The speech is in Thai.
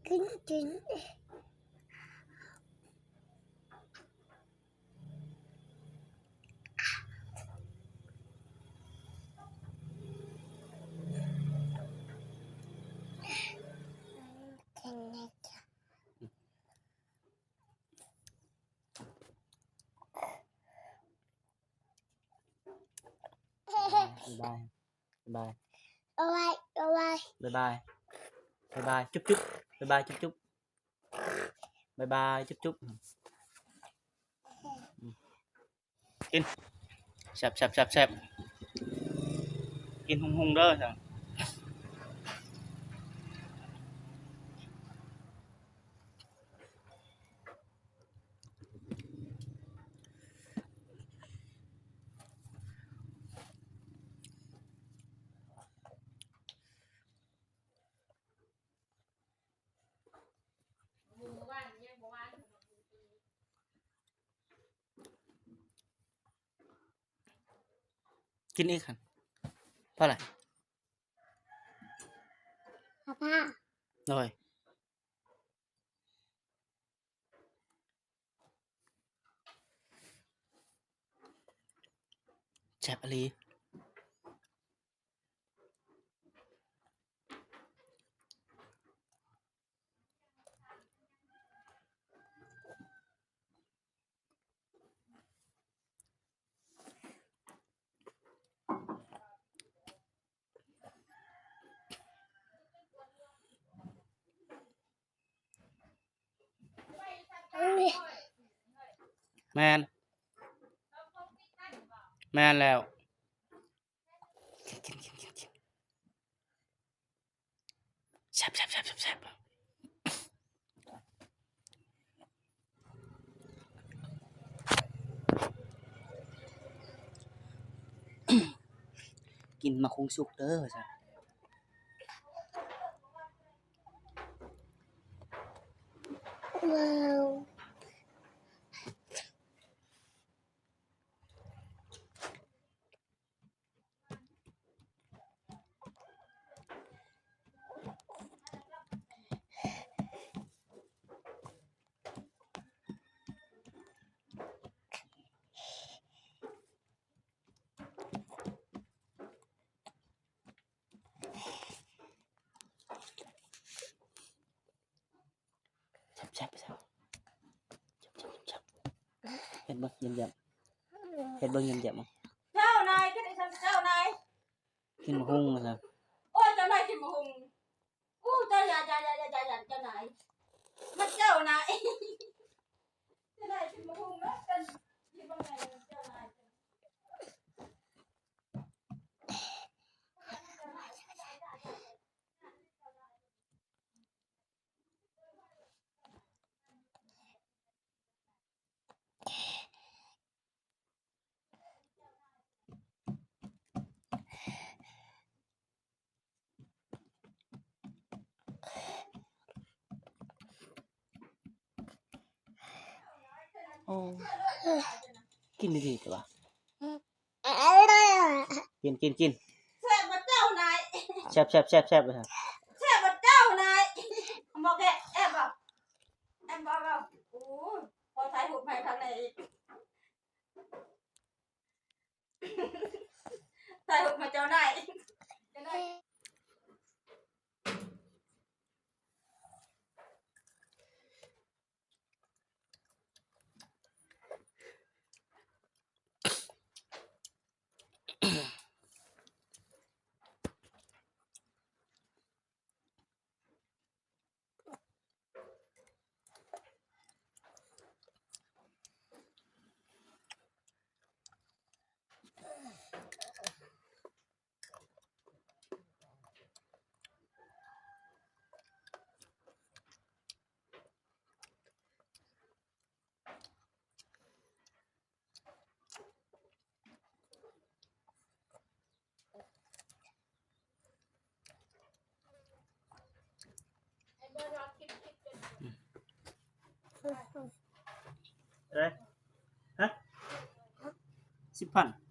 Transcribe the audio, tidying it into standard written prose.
กินกินบายบาย เอาไว้เอาไว้ บายบายบายบายจุ๊บจุ๊บบายบายจุ๊บจุ๊บบายบายจุ๊บจุ๊บกินแซ่บแซ่บแซ่บแซ่บกินหุ่งๆเด้อจ้ะกินอีกครับเท่าไหร่ พ่อ หน่อยแซ่บอะไรแมนแมนแล้วกินแซ่บแซ่บแซ่บแซ่บกินมาคงสุกเด้อจ้ะว้าวแซ่บแซ่บเห็ดเบิ้งเยี่ยมเห็ดเบิ้งเยี่ยม เจ้านายกินไอ้ฉันเจ้านาย กินมะฮุ่งนะครับ โอ้ยเจ้านายกินมะฮุงอู้เจ้าอย่าเจ้านายมันเจ้านายเจ้านายกินมะฮุงนะกันกินบางไงเจ้านายโอ้กินดีๆตัว อะไรอ่ะ กิน แซ่บมาเจ้านาย แซ่บเลยครับ แซ่บมาเจ้านายบอกแกแอบบอกโอ้พอถ่ายรูปให้ทางไหนอีกถ่ายรูปมาเจ้านายเจ้านาย อะไรฮะ10,000